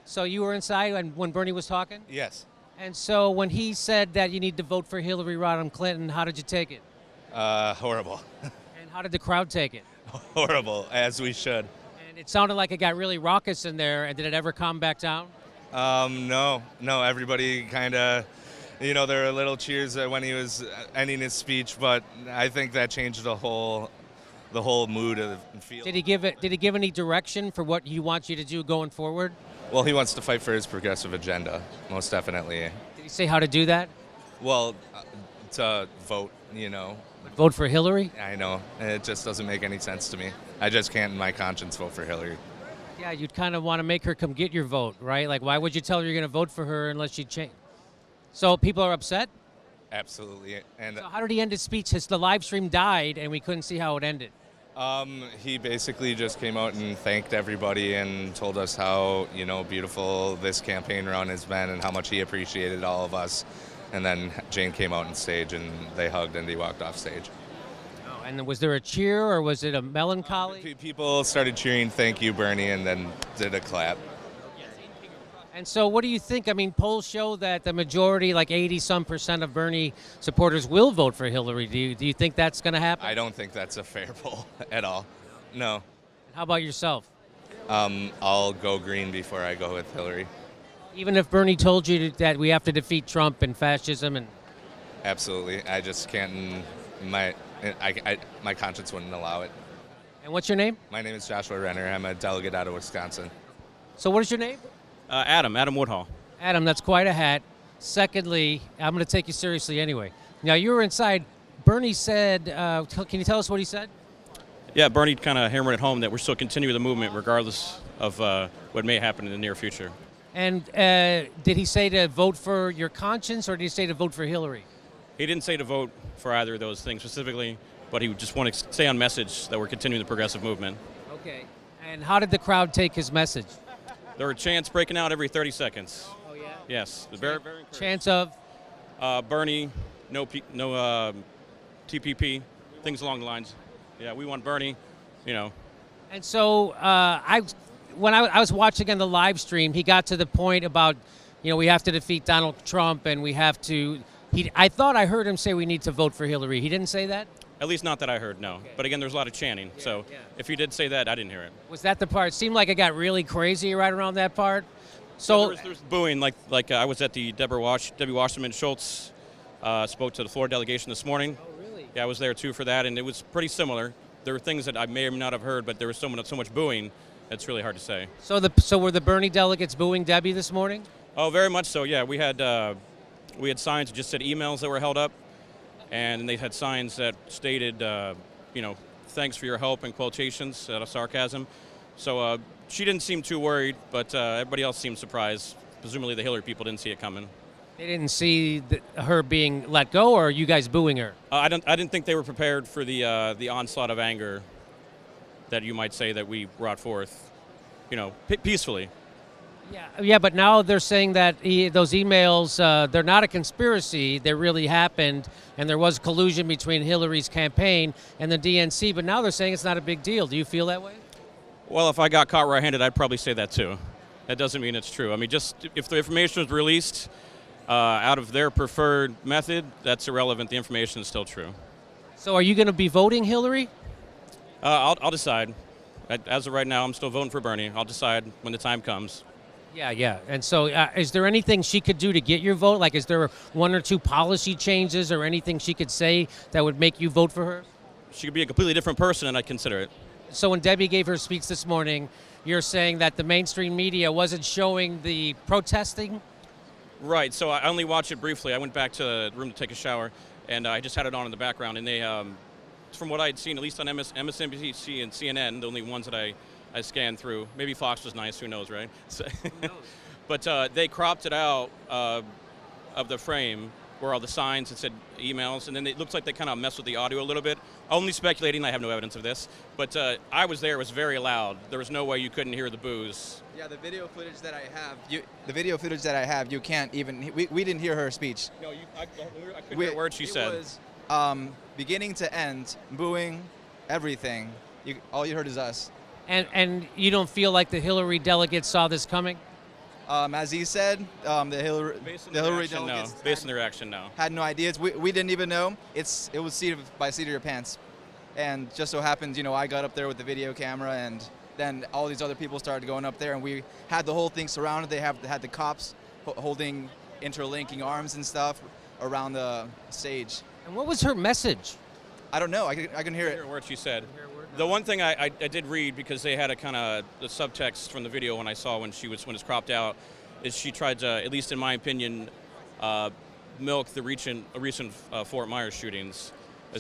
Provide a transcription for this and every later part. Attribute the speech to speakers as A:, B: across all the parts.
A: So you were inside when Bernie was talking?
B: Yes.
A: And so when he said that you need to vote for Hillary Rodham Clinton, how did you take it?
B: Horrible.
A: And how did the crowd take it?
B: Horrible, as we should.
A: And it sounded like it got really raucous in there, and did it ever calm back down?
B: No, everybody kind of, there were little cheers when he was ending his speech, but I think that changed the whole mood of the field.
A: Did he give any direction for what he wants you to do going forward?
B: Well, he wants to fight for his progressive agenda, most definitely.
A: Did he say how to do that?
B: Well, to vote,
A: Vote for Hillary?
B: I know. It just doesn't make any sense to me. I just can't in my conscience vote for Hillary.
A: Yeah, you'd kind of want to make her come get your vote, right? Like, why would you tell her you're going to vote for her unless she change? So people are upset?
B: Absolutely. And
A: So how did he end his speech? The live stream died, and we couldn't see how it ended.
B: he basically just came out and thanked everybody and told us how, beautiful this campaign run has been and how much he appreciated all of us. And then Jane came out on stage and they hugged and he walked off stage.
A: Oh, and was there a cheer or was it a melancholy?
B: People started cheering, "Thank you, Bernie," and then did a clap.
A: And so what do you think? I mean, polls show that the majority, like 80-some% of Bernie supporters will vote for Hillary. Do you think that's going to happen?
B: I don't think that's a fair poll at all. No.
A: How about yourself?
B: I'll go green before I go with Hillary.
A: Even if Bernie told you that we have to defeat Trump and fascism and...
B: Absolutely. I just can't. My conscience wouldn't allow it.
A: And what's your name?
B: My name is Joshua Renner. I'm a delegate out of Wisconsin.
A: So what is your name?
C: Adam Woodhall.
A: Adam, that's quite a hat. Secondly, I'm going to take you seriously anyway. Now, you were inside. Bernie said, can you tell us what he said?
C: Yeah, Bernie kind of hammered it home that we're still continuing the movement regardless of what may happen in the near future.
A: And did he say to vote for your conscience, or did he say to vote for Hillary?
C: He didn't say to vote for either of those things specifically, but he just wanted to stay on message that we're continuing the progressive movement.
A: Okay. And how did the crowd take his message?
C: There were chants breaking out every 30 seconds.
A: Oh, yeah?
C: Yes. Very, very encouraging.
A: Chants of?
C: Bernie, no TPP, things along the lines. Yeah, we want Bernie,
A: And so when I was watching on the live stream, he got to the point about, we have to defeat Donald Trump and we have to. I thought I heard him say we need to vote for Hillary. He didn't say that?
C: At least not that I heard, no.
A: Okay.
C: But again, there's a lot of chanting. So if he did say that, I didn't hear it.
A: Was that the part? It seemed like it got really crazy right around that part. So
C: there's booing. Like I was at the Debbie Wasserman-Schultz spoke to the Florida delegation this morning.
A: Oh, really?
C: Yeah, I was there too for that, and it was pretty similar. There were things that I may or may not have heard, but there was so much booing. It's really hard to say.
A: So were the Bernie delegates booing Debbie this morning?
C: Oh, very much so. Yeah, we had signs that just said emails that were held up, and they had signs that stated, thanks for your help in quotations out of sarcasm. So she didn't seem too worried, but everybody else seemed surprised. Presumably the Hillary people didn't see it coming.
A: They didn't see her being let go, or are you guys booing her?
C: I didn't think they were prepared for the onslaught of anger that you might say that we brought forth, peacefully.
A: Yeah, but now they're saying that those emails, they're not a conspiracy. They really happened, and there was collusion between Hillary's campaign and the DNC, but now they're saying it's not a big deal. Do you feel that way?
C: Well, if I got caught right-handed, I'd probably say that too. That doesn't mean it's true. I mean, just if the information was released out of their preferred method, that's irrelevant. The information is still true.
A: So are you going to be voting Hillary?
C: I'll decide. As of right now, I'm still voting for Bernie. I'll decide when the time comes.
A: Yeah. And so is there anything she could do to get your vote? Like, is there one or two policy changes or anything she could say that would make you vote for her?
C: She could be a completely different person, and I'd consider it.
A: So when Debbie gave her speech this morning, you're saying that the mainstream media wasn't showing the protesting?
C: Right. So I only watched it briefly. I went back to the room to take a shower, and I just had it on in the background. And they, from what I had seen, at least on MSNBC and CNN, the only ones that I scanned through. Maybe Fox was nice. Who knows, right? So, who knows? But they cropped it out of the frame where all the signs that said emails, and then it looks like they kind of messed with the audio a little bit. Only speculating. I have no evidence of this. But I was there. It was very loud. There was no way you couldn't hear the boos.
D: Yeah, the video footage that I have, you can't even. We didn't hear her speech.
C: No, I couldn't hear a word she said.
D: It was beginning to end, booing, everything. All you heard is us.
A: And you don't feel like the Hillary delegates saw this coming?
D: As he said, the Hillary delegates
C: Based on the reaction, no.
D: had no ideas. We didn't even know. It was seat by seat of your pants. And just so happens, I got up there with the video camera, and then all these other people started going up there, and we had the whole thing surrounded. They had the cops holding interlinking arms and stuff around the stage.
A: And what was her message?
D: I don't know. I can hear it.
C: Hear a word she said. The one thing I did read, because they had a kind of the subtext from the video when I saw when it's cropped out, is she tried to, at least in my opinion, milk the recent Fort Myers shootings.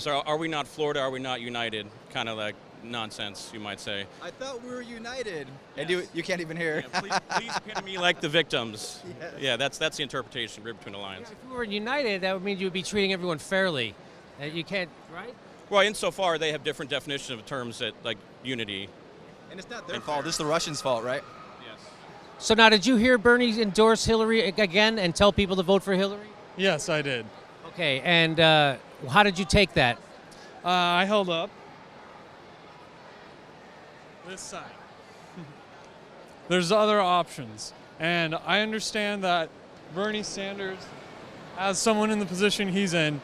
C: Are we not Florida? Are we not united? Kind of like nonsense, you might say.
D: I thought we were united.
C: Yes.
D: And you can't even hear.
C: Yeah, please pin me like the victims.
D: Yes.
C: Yeah, that's the interpretation. Read between the lines.
A: If we were united, that would mean you would be treating everyone fairly. You can't, right?
C: Well, insofar they have different definitions of terms that like unity.
D: And it's not their fault. This is the Russians' fault, right?
C: Yes.
A: So now, did you hear Bernie endorse Hillary again and tell people to vote for Hillary?
E: Yes, I did.
A: Okay, and how did you take that?
E: I held up this side. There's other options, and I understand that Bernie Sanders, as someone in the position he's in,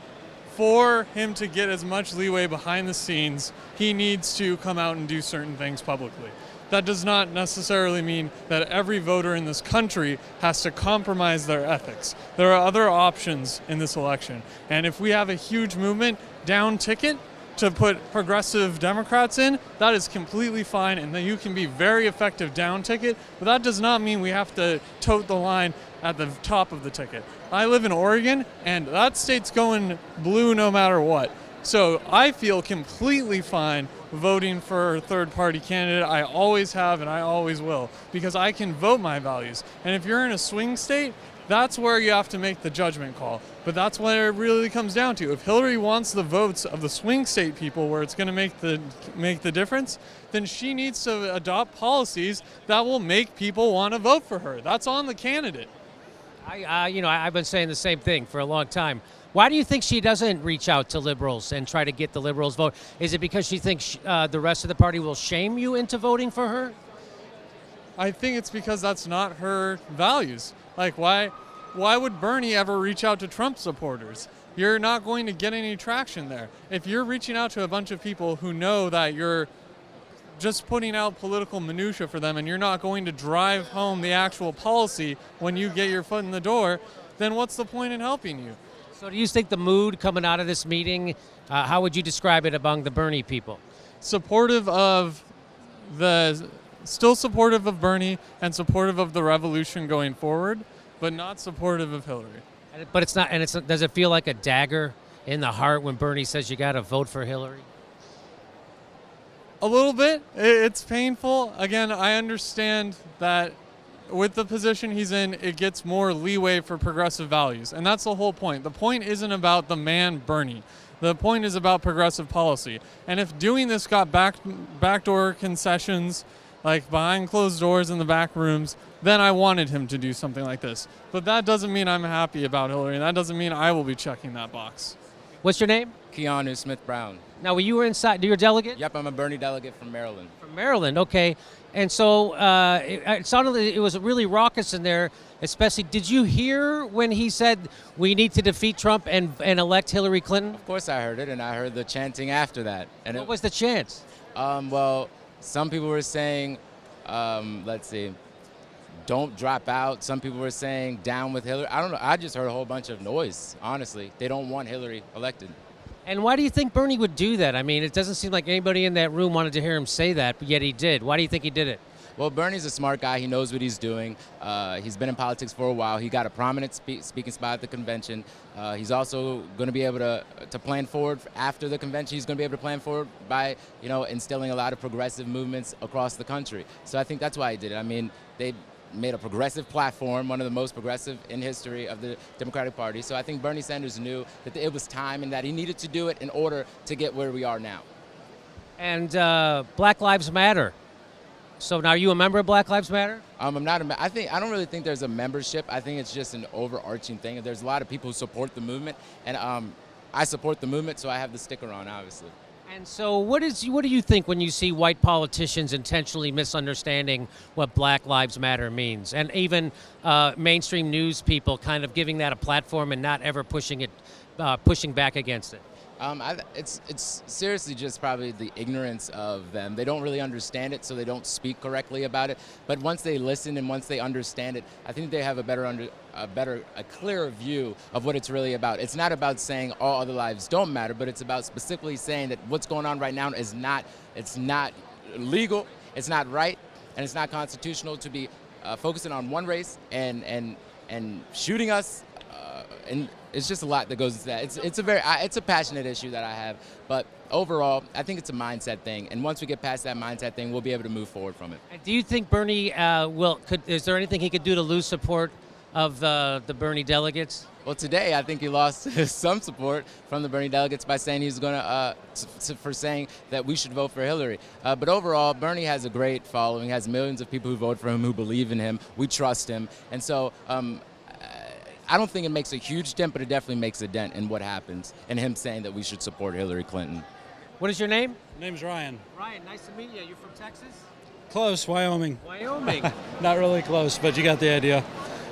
E: for him to get as much leeway behind the scenes, he needs to come out and do certain things publicly. That does not necessarily mean that every voter in this country has to compromise their ethics. There are other options in this election. And if we have a huge movement down ticket to put progressive Democrats in, that is completely fine, and that you can be very effective down ticket, but that does not mean we have to tote the line at the top of the ticket. I live in Oregon, and that state's going blue no matter what. So I feel completely fine voting for a third-party candidate. I always have and I always will, because I can vote my values. And if you're in a swing state, that's where you have to make the judgment call. But that's what it really comes down to. If Hillary wants the votes of the swing state people where it's going to make the difference, then she needs to adopt policies that will make people want to vote for her. That's on the candidate.
A: I've been saying the same thing for a long time. Why do you think she doesn't reach out to liberals and try to get the liberals vote? Is it because she thinks the rest of the party will shame you into voting for her?
E: I think it's because that's not her values. Like, why would Bernie ever reach out to Trump supporters? You're not going to get any traction there. If you're reaching out to a bunch of people who know that you're just putting out political minutia for them and you're not going to drive home the actual policy when you get your foot in the door, then what's the point in helping you?
A: So do you think the mood coming out of this meeting, how would you describe it among the Bernie people?
E: Still supportive of Bernie and supportive of the revolution going forward, but not supportive of Hillary.
A: But it's not, and does it feel like a dagger in the heart when Bernie says you got to vote for Hillary?
E: A little bit. It's painful. Again, I understand that with the position he's in, it gets more leeway for progressive values. And that's the whole point. The point isn't about the man Bernie. The point is about progressive policy. And if doing this got backdoor concessions, like behind closed doors in the back rooms, then I wanted him to do something like this. But that doesn't mean I'm happy about Hillary, and that doesn't mean I will be checking that box.
A: What's your name?
F: Keanus Smith-Brown.
A: Now, you were inside. You're a delegate?
F: Yep, I'm a Bernie delegate from Maryland.
A: From Maryland, okay. And so it sounded like it was really raucous in there, especially. Did you hear when he said we need to defeat Trump and elect Hillary Clinton?
F: Of course I heard it, and I heard the chanting after that. And
A: what was the chant?
F: Well, some people were saying, don't drop out. Some people were saying down with Hillary. I don't know. I just heard a whole bunch of noise, honestly. They don't want Hillary elected.
A: And why do you think Bernie would do that? I mean, it doesn't seem like anybody in that room wanted to hear him say that, but yet he did. Why do you think he did it?
F: Well, Bernie's a smart guy. He knows what he's doing. He's been in politics for a while. He got a prominent speaking spot at the convention. He's also going to be able to plan forward after the convention. He's going to be able to plan forward by, instilling a lot of progressive movements across the country. So I think that's why he did it. I mean, they made a progressive platform, one of the most progressive in history of the Democratic Party. So I think Bernie Sanders knew that it was time and that he needed to do it in order to get where we are now.
A: And Black Lives Matter. So now, are you a member of Black Lives Matter?
F: I'm not I don't really think there's a membership. I think it's just an overarching thing. There's a lot of people who support the movement, and I support the movement, so I have the sticker on, obviously.
A: And so, what do you think when you see white politicians intentionally misunderstanding what Black Lives Matter means, and even mainstream news people kind of giving that a platform and not ever pushing back against it?
F: It's seriously just probably the ignorance of them. They don't really understand it, so they don't speak correctly about it. But once they listen and once they understand it, I think they have a clearer view of what it's really about. It's not about saying all other lives don't matter, but it's about specifically saying that what's going on right now is not legal, it's not right, and it's not constitutional to be focusing on one race and shooting us. And it's just a lot that goes into that. It's a passionate issue that I have, but overall, I think it's a mindset thing. And once we get past that mindset thing, we'll be able to move forward from it.
A: And do you think Bernie is there anything he could do to lose support of the Bernie delegates?
F: Well, today I think he lost some support from the Bernie delegates by saying he's going for saying that we should vote for Hillary. But overall, Bernie has a great following. He has millions of people who vote for him, who believe in him. We trust him, and so. I don't think it makes a huge dent, but it definitely makes a dent in what happens and him saying that we should support Hillary Clinton.
A: What is your name?
G: Name's Ryan.
A: Ryan, nice to meet you. You're from Texas?
G: Close, Wyoming.
A: Wyoming.
G: Not really close, but you got the idea.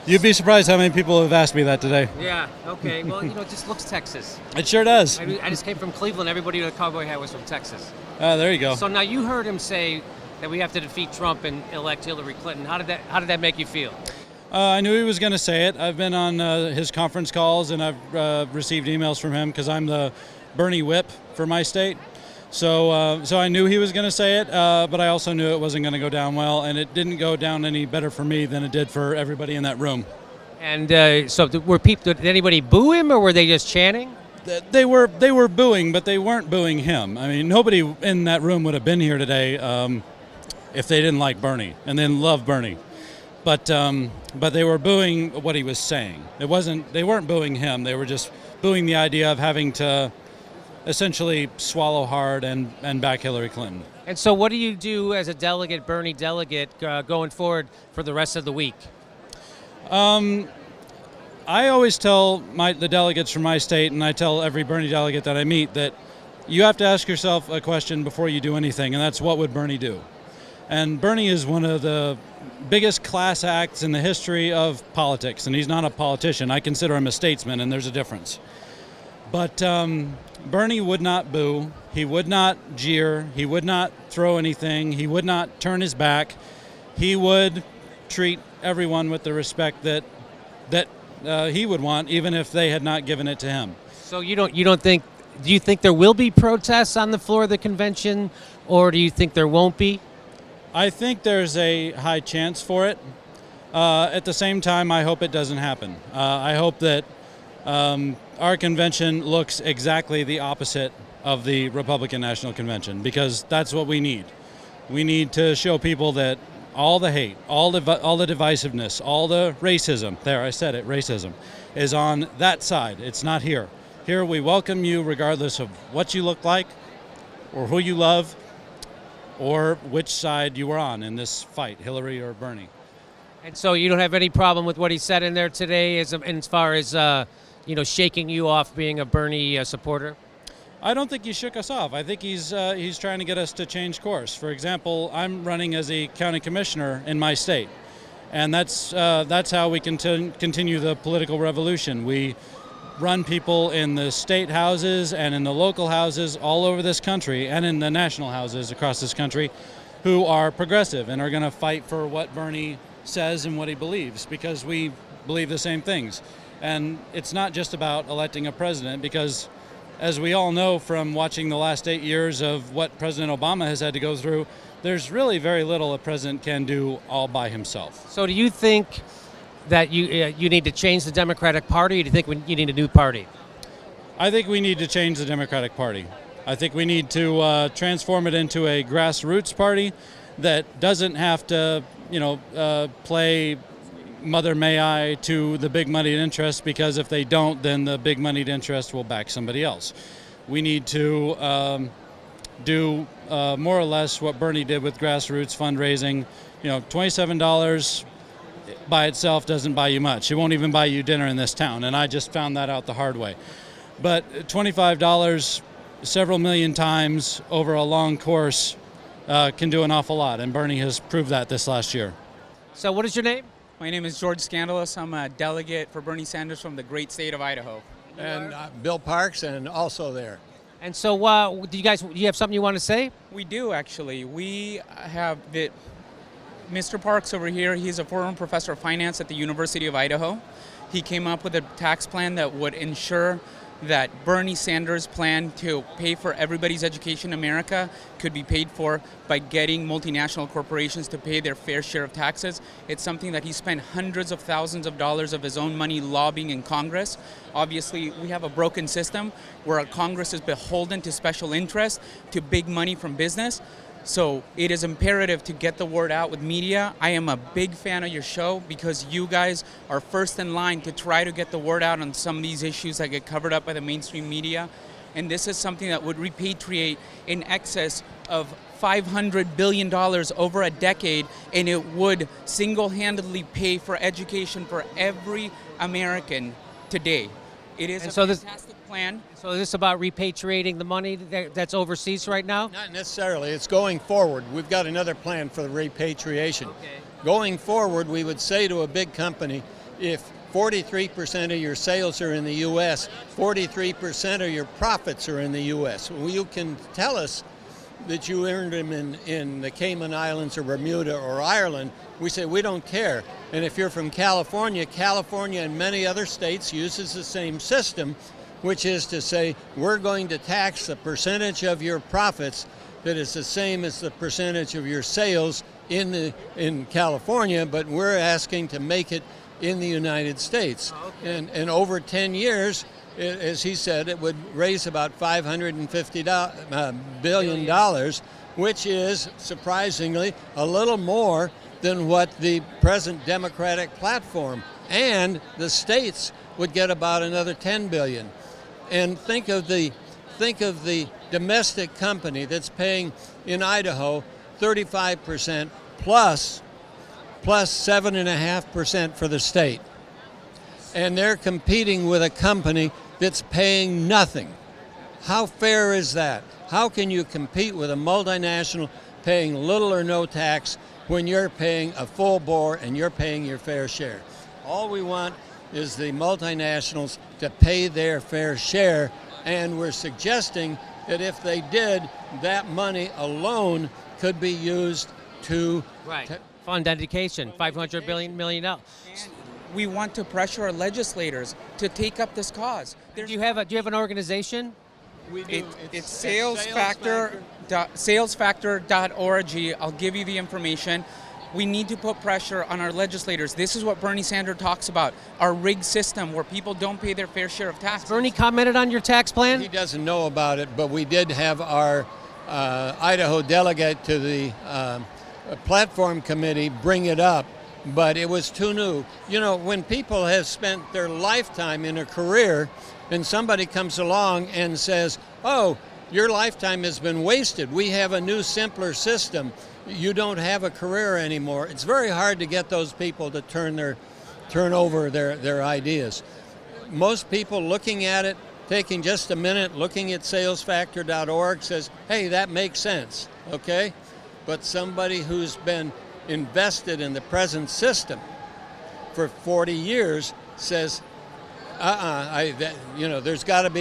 G: You'd be surprised how many people have asked me that today.
A: Yeah, okay. Well, it just looks Texas.
G: It sure does.
A: I just came from Cleveland. Everybody with a cowboy hat was from Texas.
G: There you go.
A: So now you heard him say that we have to defeat Trump and elect Hillary Clinton. How did that make you feel?
G: I knew he was going to say it. I've been on his conference calls, and I've received emails from him because I'm the Bernie whip for my state. So I knew he was going to say it, but I also knew it wasn't going to go down well, and it didn't go down any better for me than it did for everybody in that room.
A: And so did anybody boo him, or were they just chanting?
G: They were booing, but they weren't booing him. I mean, nobody in that room would have been here today if they didn't like Bernie and then love Bernie. But they were booing what he was saying. They weren't booing him. They were just booing the idea of having to essentially swallow hard and back Hillary Clinton.
A: And so what do you do as a delegate, Bernie delegate, going forward for the rest of the week?
G: I always tell the delegates from my state, and I tell every Bernie delegate that I meet, that you have to ask yourself a question before you do anything, and that's what would Bernie do? And Bernie is one of the biggest class acts in the history of politics, and he's not a politician. I consider him a statesman, and there's a difference. But Bernie would not boo, he would not jeer, he would not throw anything, he would not turn his back. He would treat everyone with the respect that he would want, even if they had not given it to him.
A: So do you think there will be protests on the floor of the convention, or do you think there won't be?
G: I think there's a high chance for it. At the same time, I hope it doesn't happen. I hope that our convention looks exactly the opposite of the Republican National Convention, because that's what we need. We need to show people that all the hate, all the divisiveness, all the racism, there, I said it, racism, is on that side. It's not here. Here we welcome you regardless of what you look like or who you love, or which side you were on in this fight, Hillary or Bernie.
A: And so you don't have any problem with what he said in there today as far as shaking you off being a Bernie supporter?
G: I don't think he shook us off. I think he's trying to get us to change course. For example, I'm running as a county commissioner in my state, and that's how we continue the political revolution. We run people in the state houses and in the local houses all over this country and in the national houses across this country who are progressive and are going to fight for what Bernie says and what he believes, because we believe the same things. And it's not just about electing a president, because as we all know from watching the last 8 years of what President Obama has had to go through, there's really very little a president can do all by himself.
A: So do you think that you need to change the Democratic Party, or do you think you need a new party?
G: I think we need to change the Democratic Party. I think we need to transform it into a grassroots party that doesn't have to, play Mother May I to the big moneyed interest, because if they don't, then the big moneyed interest will back somebody else. We need to do more or less what Bernie did with grassroots fundraising. $27 by itself doesn't buy you much. It won't even buy you dinner in this town, and I just found that out the hard way. But $25 several million times over a long course can do an awful lot, and Bernie has proved that this last year.
A: So what is your name?
H: My name is Jorge Scandalous. I'm a delegate for Bernie Sanders from the great state of Idaho.
I: And Bill Parks, and also there.
A: And so do you have something you want to say?
H: We do, actually. We have Mr. Parks over here. He's a former professor of finance at the University of Idaho. He came up with a tax plan that would ensure that Bernie Sanders' plan to pay for everybody's education in America could be paid for by getting multinational corporations to pay their fair share of taxes. It's something that he spent hundreds of thousands of dollars of his own money lobbying in Congress. Obviously, we have a broken system where Congress is beholden to special interests, to big money from business. So it is imperative to get the word out with media. I am a big fan of your show because you guys are first in line to try to get the word out on some of these issues that get covered up by the mainstream media. And this is something that would repatriate in excess of $500 billion over a decade, and it would single-handedly pay for education for every American today. It is a fantastic plan.
A: So is this about repatriating the money that's overseas right now?
I: Not necessarily. It's going forward. We've got another plan for the repatriation.
A: Okay.
I: Going forward, we would say to a big company, if 43% of your sales are in the U.S., 43% of your profits are in the U.S. Well, you can tell us that you earned them in the Cayman Islands or Bermuda or Ireland. We say we don't care. And if you're from California, California and many other states uses the same system, which is to say we're going to tax the percentage of your profits that is the same as the percentage of your sales in California, but we're asking to make it in the United States.
A: Okay.
I: And over 10 years, as he said, it would raise about $550 billion, which is surprisingly a little more than what the present Democratic platform, and the states would get about another $10 billion. And think of the domestic company that's paying in Idaho 35% plus 7.5% for the state. And they're competing with a company that's paying nothing. How fair is that? How can you compete with a multinational paying little or no tax when you're paying a full bore and you're paying your fair share? All we want is the multinationals to pay their fair share, and we're suggesting that if they did, that money alone could be used to
A: fund education, $500 million.
H: We want to pressure our legislators to take up this cause.
A: Do you have an organization?
I: We do.
H: It's salesfactor.org. I'll give you the information. We need to put pressure on our legislators. This is what Bernie Sanders talks about, our rigged system where people don't pay their fair share of taxes.
A: Bernie commented on your tax plan?
I: He doesn't know about it, but we did have our Idaho delegate to the platform committee bring it up, but it was too new. You know, when people have spent their lifetime in a career and somebody comes along and says, oh, your lifetime has been wasted. We have a new, simpler system. You don't have a career anymore. It's very hard to get those people to turn over their ideas. Most people looking at it, taking just a minute, looking at salesfactor.org says, hey, that makes sense, okay? But somebody who's been invested in the present system for 40 years says, there's got to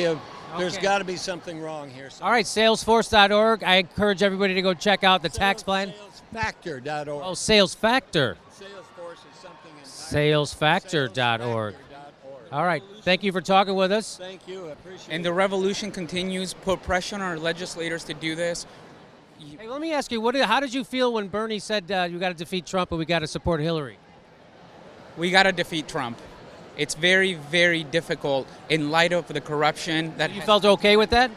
I: be something wrong here.
A: All right, salesforce.org. I encourage everybody to go check out the tax plan.
I: Salesfactor.org.
A: Oh, Sales Factor.
I: Salesforce is something in
A: Salesfactor.org. All right, thank you for talking with us.
I: Thank you, I appreciate it.
H: And the revolution continues. Put pressure on our legislators to do this.
A: Hey, let me ask you, how did you feel when Bernie said you got to defeat Trump and we got to support Hillary?
H: We got to defeat Trump. It's very, very difficult in light of the corruption that
A: You felt okay with that?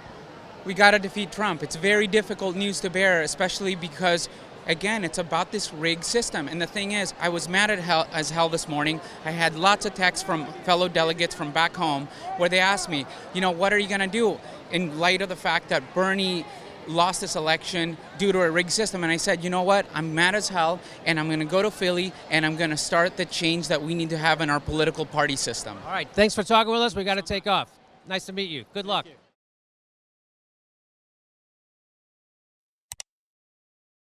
H: we got to defeat Trump. It's very difficult news to bear, especially because, again, it's about this rigged system. And the thing is, I was mad as hell this morning. I had lots of texts from fellow delegates from back home where they asked me, what are you going to do in light of the fact that Bernie lost this election due to a rigged system? And I said, you know what, I'm mad as hell, and I'm going to go to Philly, and I'm going to start the change that we need to have in our political party system.
A: All right, thanks for talking with us. We got to take off. Nice to meet you. Good luck.